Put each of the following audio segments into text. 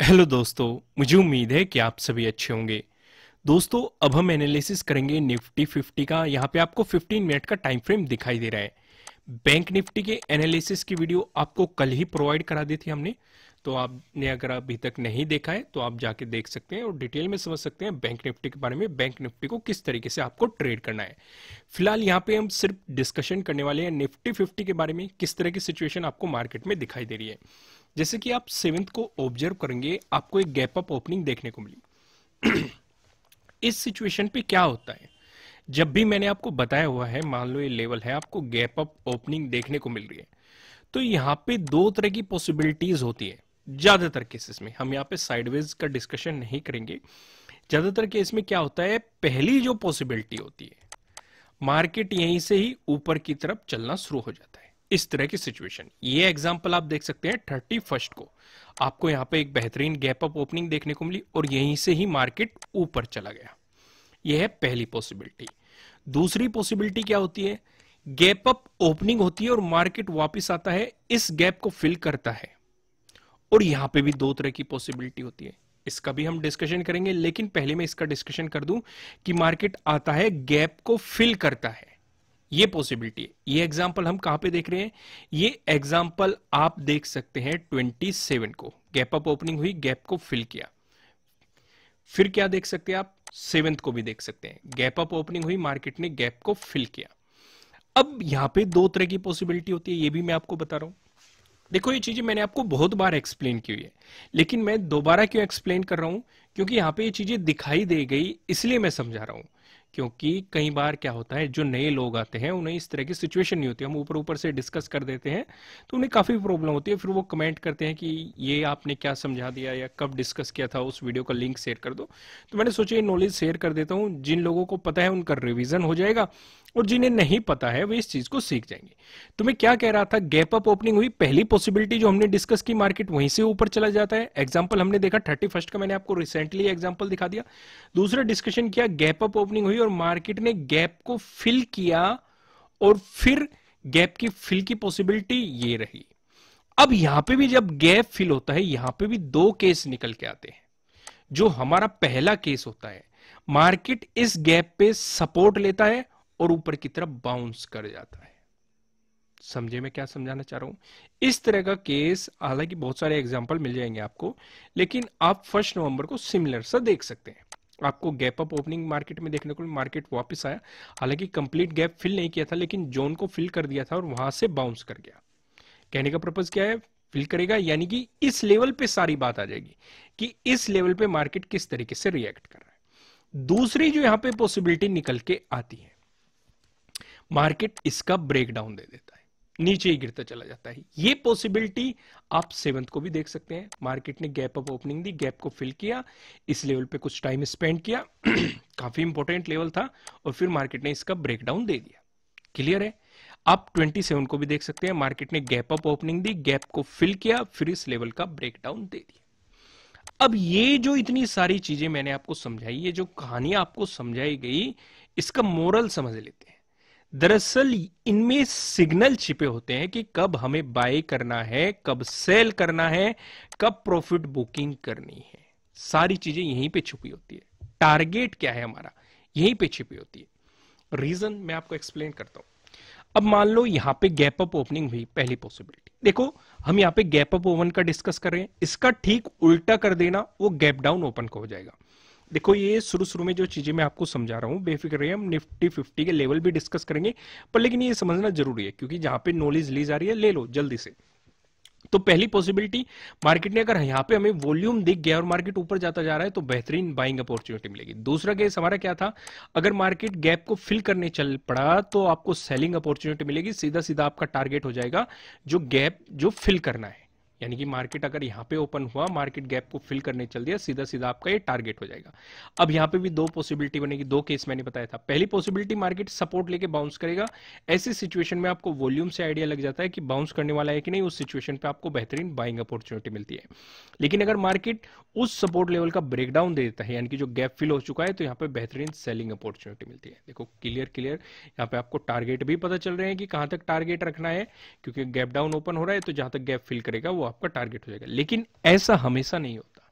Hello दोस्तों, मुझे उम्मीद है कि आप सभी अच्छे होंगे। दोस्तों, अब हम एनालिसिस करेंगे निफ्टी 50 का। यहाँ पे आपको 15 मिनट का टाइम फ्रेम दिखाई दे रहा है। बैंक निफ्टी के एनालिसिस की वीडियो आपको कल ही प्रोवाइड करा दी थी हमने, तो आपने अगर अभी तक नहीं देखा है तो आप जाके देख सकते हैं और डिटेल में समझ सकते हैं बैंक निफ्टी के बारे में, बैंक निफ्टी को किस तरीके से आपको ट्रेड करना है। फिलहाल यहाँ पे हम सिर्फ डिस्कशन करने वाले हैं निफ्टी 50 के बारे में, किस तरह की सिचुएशन आपको मार्केट में दिखाई दे रही है। जैसे कि आप सेवेंथ को ऑब्जर्व करेंगे, आपको एक गैप अप ओपनिंग देखने को मिली। इस सिचुएशन पे क्या होता है, जब भी मैंने आपको बताया हुआ है, मान लो ये लेवल है, आपको गैप अप ओपनिंग देखने को मिल रही है, तो यहाँ पे दो तरह की पॉसिबिलिटीज होती है। ज्यादातर केसेस में हम यहाँ पे साइडवेज का डिस्कशन नहीं करेंगे। ज्यादातर केस में क्या होता है, पहली जो पॉसिबिलिटी होती है, मार्केट यहीं से ही ऊपर की तरफ चलना शुरू हो जाता है। इस तरह की सिचुएशन, ये एग्जांपल आप देख सकते हैं 31 को आपको यहां पे एक बेहतरीन गैप अप ओपनिंग देखने को मिली और यहीं से ही मार्केट ऊपर चला गया। यह है पहली पॉसिबिलिटी। दूसरी पॉसिबिलिटी क्या होती है, गैप अप ओपनिंग होती है और मार्केट वापस आता है, इस गैप को फिल करता है। और यहां पे भी दो तरह की पॉसिबिलिटी होती है, इसका भी हम डिस्कशन करेंगे, लेकिन पहले मैं इसका डिस्कशन कर दूं कि मार्केट आता है, गैप को फिल करता है, ये पॉसिबिलिटी है। ये एग्जांपल हम कहां पे देख रहे हैं, ये एग्जांपल आप देख सकते हैं 27 को गैप अप ओपनिंग हुई, गैप को फिल किया। फिर क्या देख सकते हैं आप, सेवेंथ को भी देख सकते हैं, गैप अप ओपनिंग हुई, मार्केट ने गैप को फिल किया। अब यहां पे दो तरह की पॉसिबिलिटी होती है, ये भी मैं आपको बता रहा हूं। देखो, ये चीजें मैंने आपको बहुत बार एक्सप्लेन की हुई है, लेकिन मैं दोबारा क्यों एक्सप्लेन कर रहा हूं, क्योंकि यहां पे ये चीजें दिखाई दे गई, इसलिए मैं समझा रहा हूं। क्योंकि कई बार क्या होता है, जो नए लोग आते हैं उन्हें इस तरह की सिचुएशन नहीं होती, हम ऊपर ऊपर से डिस्कस कर देते हैं तो उन्हें काफी प्रॉब्लम होती है। फिर वो कमेंट करते हैं कि ये आपने क्या समझा दिया या कब डिस्कस किया था, उस वीडियो का लिंक शेयर कर दो। तो मैंने सोचा ये नॉलेज शेयर कर देता हूं, जिन लोगों को पता है उनका रिवीजन हो जाएगा और जिन्हें नहीं पता है वे इस चीज को सीख जाएंगे। तो मैं क्या कह रहा था, गैप अप ओपनिंग हुई, पहली पॉसिबिलिटी जो हमने डिस्कस की, मार्केट वहीं से ऊपर चला जाता है। एग्जांपल हमने देखा 31 का, मैंने आपको रिसेंटली एग्जांपल दिखा दिया। दूसरा डिस्कशन किया, गैप अप ओपनिंग हुई और मार्केट ने गैप को फिल किया और फिर गैप की फिल की पॉसिबिलिटी ये रही। अब यहां पे भी जब गैप फिल होता है, यहां पे भी दो केस निकल के आते हैं। जो हमारा पहला केस होता है, मार्केट इस गैप पे सपोर्ट लेता है और ऊपर की तरफ बाउंस कर जाता है। समझे मैं क्या समझाना चाह रहा हूं, इस तरह का केस, हालांकि बहुत सारे एग्जांपल मिल जाएंगे आपको, लेकिन आप 1 नवंबर को सिमिलर सा देख सकते हैं। आपको गैप अप ओपनिंग मार्केट में देखने को, मार्केट वापस आया, हालांकि कंप्लीट गैप फिल नहीं किया था, लेकिन जोन को फिल कर दिया था और वहां से बाउंस कर गया। कहने का पर्पज क्या है, फिल करेगा, यानी कि इस लेवल पे सारी बात आ जाएगी कि इस लेवल पे मार्केट किस तरीके से रिएक्ट कर रहा है। दूसरी जो यहां पे पॉसिबिलिटी निकल के आती है, मार्केट इसका ब्रेकडाउन दे देता है, नीचे ही गिरता चला जाता है। ये पॉसिबिलिटी आप सेवंथ को भी देख सकते हैं, मार्केट ने गैप अप ओपनिंग दी, गैप को फिल किया, इस लेवल पे कुछ टाइम स्पेंड किया काफी इंपॉर्टेंट लेवल था, और फिर मार्केट ने इसका ब्रेकडाउन दे दिया। क्लियर है। आप 27 को भी देख सकते हैं, मार्केट ने गैप अप ओपनिंग दी, गैप को फिल किया, फिर इस लेवल का ब्रेकडाउन दे दिया। अब ये जो इतनी सारी चीजें मैंने आपको समझाई, ये जो कहानी आपको समझाई गई, इसका मोरल समझ लेते हैं। दरअसल इनमें सिग्नल छिपे होते हैं कि कब हमें बाय करना है, कब सेल करना है, कब प्रॉफिट बुकिंग करनी है। सारी चीजें यहीं पे छुपी होती है। टारगेट क्या है हमारा, यहीं पे छिपी होती है। रीजन मैं आपको एक्सप्लेन करता हूं। अब मान लो यहां पे गैप अप ओपनिंग हुई, पहली पॉसिबिलिटी देखो, हम यहां पे गैप अप ओपन का डिस्कस कर रहे हैं, इसका ठीक उल्टा कर देना, वो गैप डाउन ओपन का हो जाएगा। देखो, ये शुरू शुरू में जो चीजें मैं आपको समझा रहा हूं, बेफिक्र रहिए, हम निफ्टी 50 के लेवल भी डिस्कस करेंगे, पर लेकिन ये समझना जरूरी है, क्योंकि जहां पे नॉलेज ली जा रही है, ले लो जल्दी से। तो पहली पॉसिबिलिटी, मार्केट ने अगर यहां पे हमें वॉल्यूम दिख गया और मार्केट ऊपर जाता जा रहा है, तो बेहतरीन बाइंग अपॉर्चुनिटी मिलेगी। दूसरा केस हमारा क्या था, अगर मार्केट गैप को फिल करने चल पड़ा तो आपको सेलिंग अपॉर्चुनिटी मिलेगी, सीधा सीधा आपका टारगेट हो जाएगा जो गैप जो फिल करना है। यानी कि मार्केट अगर यहां पे ओपन हुआ, मार्केट गैप को फिल करने चल दिया, सीधा सीधा आपका ये टारगेट हो जाएगा। अब यहां पे भी दो पॉसिबिलिटी बनेगी, दो केस मैंने बताया था। पहली पॉसिबिलिटी, मार्केट सपोर्ट लेके बाउंस करेगा, ऐसी सिचुएशन में आपको वॉल्यूम से आइडिया लग जाता है कि बाउंस करने वाला है कि नहीं, उस सिचुएशन पे आपको बेहतरीन बाइंग अपॉर्चुनिटी मिलती है। लेकिन अगर मार्केट उस सपोर्ट लेवल का ब्रेकडाउन दे देता है, यानी कि जो गैप फिल हो चुका है, तो यहाँ पे बेहतरीन सेलिंग अपॉर्चुनिटी मिलती है। देखो, क्लियर क्लियर, यहाँ पे आपको टारगेट भी पता चल रहे हैं कि कहां तक टारगेट रखना है, क्योंकि गैप डाउन ओपन हो रहा है, तो जहां तक गैप फिल करेगा वो आपका टारगेट हो जाएगा। लेकिन ऐसा हमेशा नहीं होता।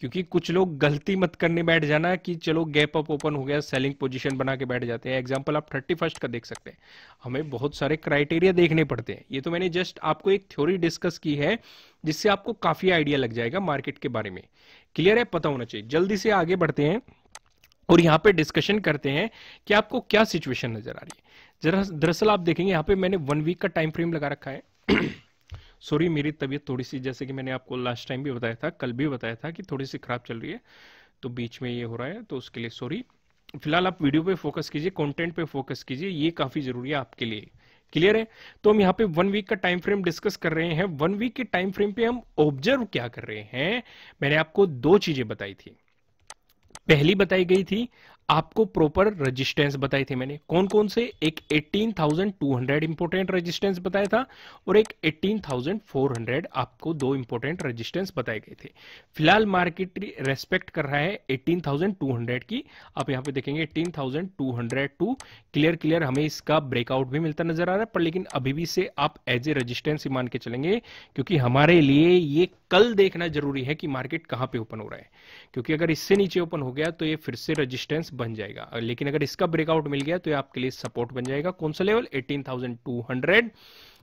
क्योंकि कुछ लोग गलती मत करने बैठ जाना कि चलो गैप अप ओपन हो गया, सेलिंग पोजीशन बना के बैठ जाते हैं। एग्जांपल आप 31 का देख सकते हैं। हमें बहुत सारे क्राइटेरिया देखने पड़ते हैं। ये तो मैंने जस्ट आपको एक थ्योरी डिस्कस की है, जिससे आपको काफी आइडिया लग जाएगा मार्केट के बारे में। क्लियर है, पता होना चाहिए। जल्दी से आगे बढ़ते हैं और यहाँ पे डिस्कशन करते हैं कि आपको क्या सिचुएशन नजर आ रही है। जरा दरअसल आप देखेंगे यहाँ पे मैंने 1 वीक का टाइम फ्रेम लगा रखा है। सॉरी, मेरी तबीयत थोड़ी सी, जैसे कि मैंने आपको लास्ट टाइम भी बताया था, कल भी बताया था कि थोड़ी सी खराब चल रही है, तो बीच में ये हो रहा है, तो उसके लिए सॉरी। फिलहाल आप वीडियो पे फोकस कीजिए, कंटेंट पे फोकस कीजिए, ये काफी जरूरी है आपके लिए। क्लियर है। तो हम यहाँ पे 1 वीक का टाइम फ्रेम डिस्कस कर रहे हैं। 1 वीक के टाइम फ्रेम पे हम ऑब्जर्व क्या कर रहे हैं, मैंने आपको दो चीजें बताई थी। पहली बताई गई थी आपको प्रॉपर रेजिस्टेंस बताए थे मैंने, कौन कौन से, एक 18,200 इंपोर्टेंट रेजिस्टेंस बताया था और एक 18,400 आपको दो इंपोर्टेंट रेजिस्टेंस बताए गए थे। फिलहाल मार्केट रेस्पेक्ट कर रहा है 18,200 की। आप यहां पे देखेंगे 18,202 क्लियर हमें इसका ब्रेकआउट भी मिलता नजर आ रहा है, पर लेकिन अभी भी से आप एज ए रेजिस्टेंस ही मान के चलेंगे, क्योंकि हमारे लिए ये कल देखना जरूरी है कि मार्केट कहां पे ओपन हो रहा है। क्योंकि अगर इससे नीचे ओपन हो गया तो ये फिर से रेजिस्टेंस बन जाएगा, लेकिन अगर इसका ब्रेकआउट मिल गया तो ये आपके लिए सपोर्ट बन जाएगा। कौन सा लेवल, 18,200,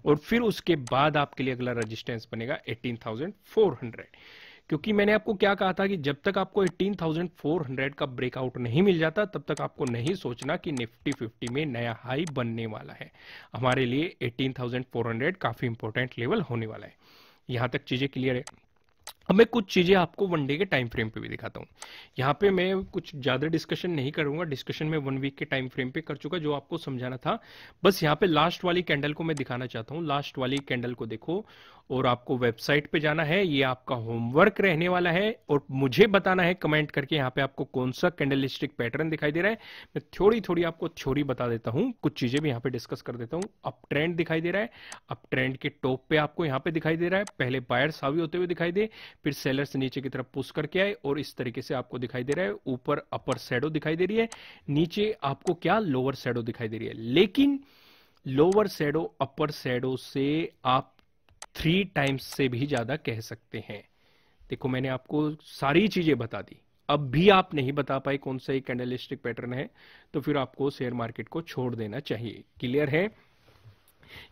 और फिर उसके बाद आपके लिए अगला रेजिस्टेंस बनेगा 18,400। क्योंकि मैंने आपको क्या कहा था कि जब तक आपको 18,400 का ब्रेकआउट नहीं मिल जाता तब तक आपको नहीं सोचना कि निफ्टी 50 में नया हाई बनने वाला है। हमारे लिए 18,400 काफी इंपॉर्टेंट लेवल होने वाला है। यहां तक चीजें क्लियर है। अब मैं कुछ चीजें आपको 1 डे के टाइम फ्रेम पे भी दिखाता हूं। यहाँ पे मैं कुछ ज्यादा डिस्कशन नहीं करूंगा, डिस्कशन में 1 वीक के टाइम फ्रेम पे कर चुका जो आपको समझाना था। बस यहाँ पे लास्ट वाली कैंडल को मैं दिखाना चाहता हूँ। लास्ट वाली कैंडल को देखो और आपको वेबसाइट पे जाना है, ये आपका होमवर्क रहने वाला है, और मुझे बताना है कमेंट करके यहाँ पे आपको कौन सा कैंडलस्टिक पैटर्न दिखाई दे रहा है। मैं थोड़ी आपको थ्योरी बता देता हूँ, कुछ चीजें भी यहाँ पे डिस्कस कर देता हूँ। अप ट्रेंड दिखाई दे रहा है, अप ट्रेंड के टॉप पे आपको यहाँ पे दिखाई दे रहा है, पहले बायर्स हावी होते हुए दिखाई दे, फिर सेलर्स नीचे की तरफ पुश करके आए और इस तरीके से आपको दिखाई दे रहा है। ऊपर अपर शैडो दिखाई दे रही है, नीचे आपको क्या, लोअर शैडो दिखाई दे रही है। लेकिन लोअर शैडो अपर शैडो से आप 3 टाइम्स से भी ज्यादा कह सकते हैं। देखो मैंने आपको सारी चीजें बता दी, अब भी आप नहीं बता पाए कौन सा एक कैंडलस्टिक पैटर्न है, तो फिर आपको शेयर मार्केट को छोड़ देना चाहिए। क्लियर है।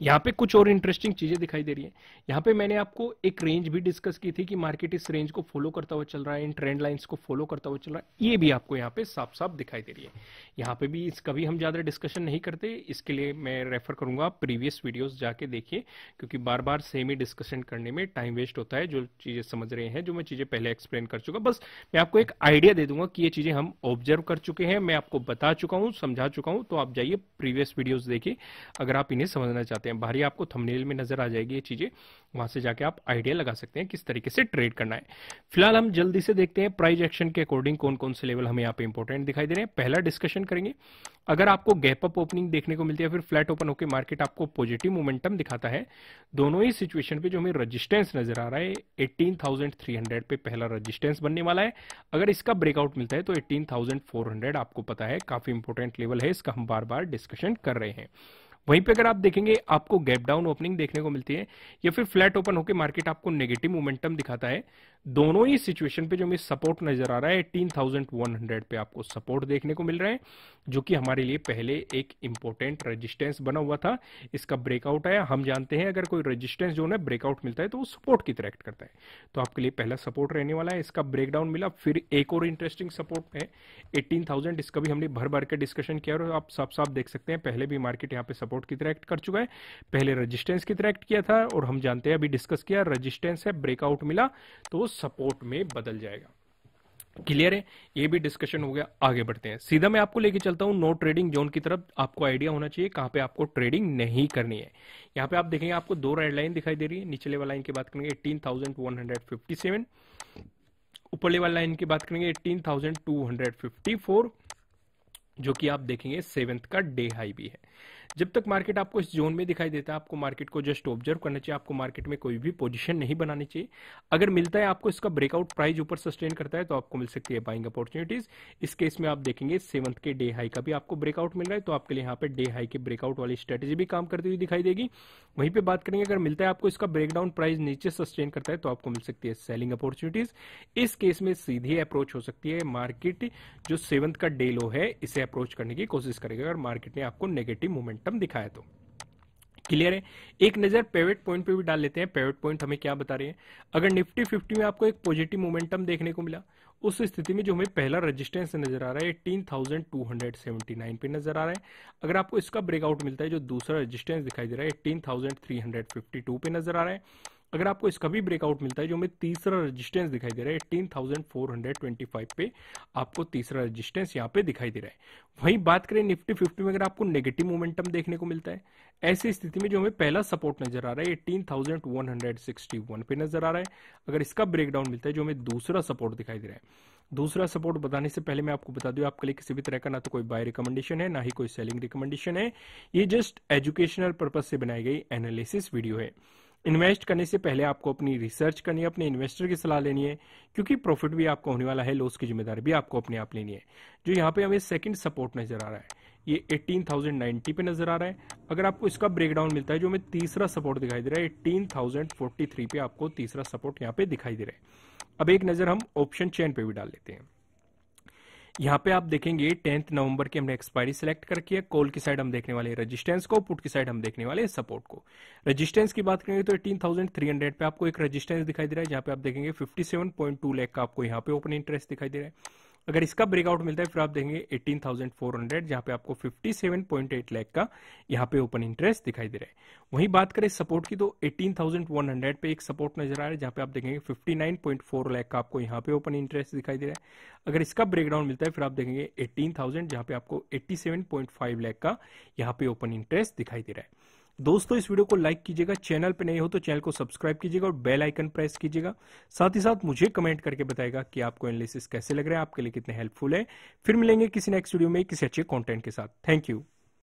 यहाँ पे कुछ और इंटरेस्टिंग चीजें दिखाई दे रही है। यहाँ पे मैंने आपको एक रेंज भी डिस्कस की थी कि मार्केट इस रेंज को फॉलो करता हुआ चल रहा है, इन ट्रेंड लाइंस को फॉलो करता हुआ चल रहा है, ये भी आपको यहाँ पे साफ साफ दिखाई दे रही है। यहाँ पे भी इसका भी हम ज्यादा डिस्कशन नहीं करते, इसके लिए मैं रेफर करूंगा प्रीवियस वीडियोस जाके देखिए, क्योंकि बार बार सेम ही डिस्कशन करने में टाइम वेस्ट होता है। जो चीजें समझ रहे हैं, जो मैं चीजें पहले एक्सप्लेन कर चुका, बस मैं आपको एक आइडिया दे दूंगा कि ये चीजें हम ऑब्जर्व कर चुके हैं, मैं आपको बता चुका हूं, समझा चुका हूं। तो आप जाइए प्रीवियस वीडियोस देखिए अगर आप इन्हें समझना चाहते हैं। बाहरी आपको थंबनेल में नजर आ जाएगी ये चीजें, वहां से जाके आप आइडिया लगा सकते हैं किस तरीके से ट्रेड करना है। फिलहाल हम जल्दी से देखते हैं प्राइस एक्शन के अकॉर्डिंग कौन कौन से लेवल हमें यहाँ पे इंपॉर्टेंट दिखाई दे रहे हैं। पहला डिस्कशन करेंगे, अगर आपको गैप अप ओपनिंग देखने को मिलती है, फिर फ्लैट ओपन होकर मार्केट आपको पॉजिटिव मोमेंटम दिखाता है, दोनों ही सिचुएशन पे जो हमें रजिस्टेंस नजर आ रहा है 18,300 पे पहला रजिस्टेंस बनने वाला है। अगर इसका ब्रेकआउट मिलता है तो 18,400 आपको पता है काफी इंपॉर्टेंट लेवल है, इसका हम बार बार डिस्कशन कर रहे हैं। वहीं पे अगर आप देखेंगे आपको गैप डाउन ओपनिंग देखने को मिलती है या फिर फ्लैट ओपन होकर मार्केट आपको नेगेटिव मोमेंटम दिखाता है, दोनों ही सिचुएशन पे जो हमें सपोर्ट नजर आ रहा है 18,100 पे आपको सपोर्ट देखने को मिल रहा है, जो कि हमारे लिए पहले एक इंपॉर्टेंट रेजिस्टेंस बना हुआ था। इसका ब्रेकआउट आया, हम जानते हैं अगर कोई रेजिस्टेंस जो है ब्रेकआउट मिलता है तो वो सपोर्ट की तरह एक्ट करता है, तो आपके लिए पहला सपोर्ट रहने वाला है। इसका ब्रेकडाउन मिला, फिर एक और इंटरेस्टिंग सपोर्ट है 18,000, इसका भी हमने भर भर के डिस्कशन किया और आप साफ साफ देख सकते हैं पहले भी मार्केट यहाँ पे सपोर्ट की तरह एक्ट कर चुका है, पहले रेजिस्टेंस की तरह एक्ट किया था और हम जानते हैं अभी डिस्कस किया रेजिस्टेंस है, ब्रेकआउट मिला तो सपोर्ट में बदल जाएगा। क्लियर है, ये भी डिस्कशन हो गया। आगे बढ़ते हैं, सीधा मैं आपको लेके चलता हूं नो ट्रेडिंग जोन की तरफ। आपको आइडिया होना चाहिए कहां पे आपको ट्रेडिंग नहीं करनी है। यहां पे आप देखेंगे आपको दो रेड लाइन दिखाई दे रही है, निचले वाला लाइन की बात करेंगे 18,157, ऊपरले वाला लाइन की बात करेंगे 18,254, जो कि आप देखेंगे 7th का डे हाई भी है। जब तक मार्केट आपको इस जोन में दिखाई देता है, आपको मार्केट को जस्ट ऑब्जर्व करना चाहिए, आपको मार्केट में कोई भी पोजीशन नहीं बनानी चाहिए। अगर मिलता है आपको इसका ब्रेकआउट प्राइस ऊपर सस्टेन करता है तो आपको मिल सकती है बाइंग अपॉर्चुनिटीज। इस केस में आप देखेंगे 7th के डे हाई का भी आपको ब्रेकआउट मिल रहा है, तो आपके लिए यहाँ पे डे हाई के ब्रेकआउट वाली स्ट्रेटेजी भी काम करती हुई दिखाई देगी। वहीं पे बात करेंगे, अगर मिलता है आपको इसका ब्रेकडाउन प्राइस नीचे सस्टेन करता है तो आपको मिल सकती है सेलिंग अपॉर्चुनिटीज। इस केस में सीधी अप्रोच हो सकती है, मार्केट जो 7th का डे लो है इसे अप्रोच करने की कोशिश करेगा अगर मार्केट ने आपको नेगेटिव मोमेंटम दिखाया तो। क्लियर है। एक नजर पेविट पॉइंट पे भी डाल लेते हैं। पेविट पॉइंट हमें क्या बता रहे हैं, अगर निफ्टी 50 में आपको एक पॉजिटिव मोमेंटम देखने को मिला, उस स्थिति में जो हमें पहला रेजिस्टेंस नजर आ रहा है 18,279 पे नजर आ रहा है। अगर आपको इसका ब्रेकआउट मिलता है, जो दूसरा रेजिस्टेंस दिखाई दे रहा है 18,352 पे नजर आ रहा है। अगर आपको इसका भी ब्रेकआउट मिलता है, जो हमें तीसरा रेजिस्टेंस दिखाई दे रहा है 18,425 पे, आपको तीसरा रेजिस्टेंस यहाँ पे दिखाई दे रहा है। वहीं बात करें निफ्टी 50 में, अगर आपको नेगेटिव मोमेंटम देखने को मिलता है, ऐसी स्थिति में जो हमें पहला सपोर्ट नजर आ रहा है 18,161 पे नजर आ रहा है। अगर इसका ब्रेकडाउन मिलता है, जो हमें दूसरा सपोर्ट दिखाई दे रहा है, दूसरा सपोर्ट बताने से पहले मैं आपको बता दूं, आपके लिए किसी भी तरह का ना तो कोई बाय रिकमेंडेशन है, ना ही कोई सेलिंग रिकमेंडेशन है। ये जस्ट एजुकेशनल पर्पज से बनाई गई एनालिसिस वीडियो है। इन्वेस्ट करने से पहले आपको अपनी रिसर्च करनी है, अपने इन्वेस्टर की सलाह लेनी है, क्योंकि प्रॉफिट भी आपको होने वाला है, लॉस की जिम्मेदारी भी आपको अपने आप लेनी है। जो यहाँ पे हमें सेकंड सपोर्ट नजर आ रहा है, ये 18,090 पे नजर आ रहा है। अगर आपको इसका ब्रेकडाउन मिलता है, जो हमें तीसरा सपोर्ट दिखाई दे रहा है 18,043 पे, आपको तीसरा सपोर्ट यहाँ पे दिखाई दे रहा है। अब एक नजर हम ऑप्शन चेन पे भी डाल लेते हैं। यहाँ पे आप देखेंगे 10 नवंबर की हमने एक्सपायरी सेलेक्ट कर रखी है। कॉल की साइड हम देखने वाले रेजिस्टेंस को, पुट की साइड हम देखने वाले सपोर्ट को। रेजिस्टेंस की बात करेंगे तो 18,300 पे आपको एक रेजिस्टेंस दिखाई दे रहा है, जहां पे आप देखेंगे 57.2 लाख का आपको यहाँ पे ओपन इंटरेस्ट दिखाई दे रहा है। अगर इसका ब्रेकआउट मिलता है, फिर आप देखेंगे 18,400, जहां पे आपको 57.8 लाख का यहाँ पे ओपन इंटरेस्ट दिखाई दे रहा है। वहीं बात करें सपोर्ट की, तो 18,100 पे एक सपोर्ट नजर आ रहा है, जहां पे आप देखेंगे 59.4 लाख का आपको यहाँ पे ओपन इंटरेस्ट दिखाई दे रहा है। अगर इसका ब्रेकडाउन मिलता है, फिर आप देखेंगे 18,000, जहां पे आपको 87.5 लाख का यहाँ पे ओपन इंटरेस्ट दिखाई दे रहा है। दोस्तों, इस वीडियो को लाइक कीजिएगा, चैनल पे नए हो तो चैनल को सब्सक्राइब कीजिएगा और बेल आइकन प्रेस कीजिएगा। साथ ही साथ मुझे कमेंट करके बताएगा कि आपको एनालिसिस कैसे लग रहा है, आपके लिए कितने हेल्पफुल है। फिर मिलेंगे किसी नेक्स्ट वीडियो में किसी अच्छे कंटेंट के साथ। Thank you.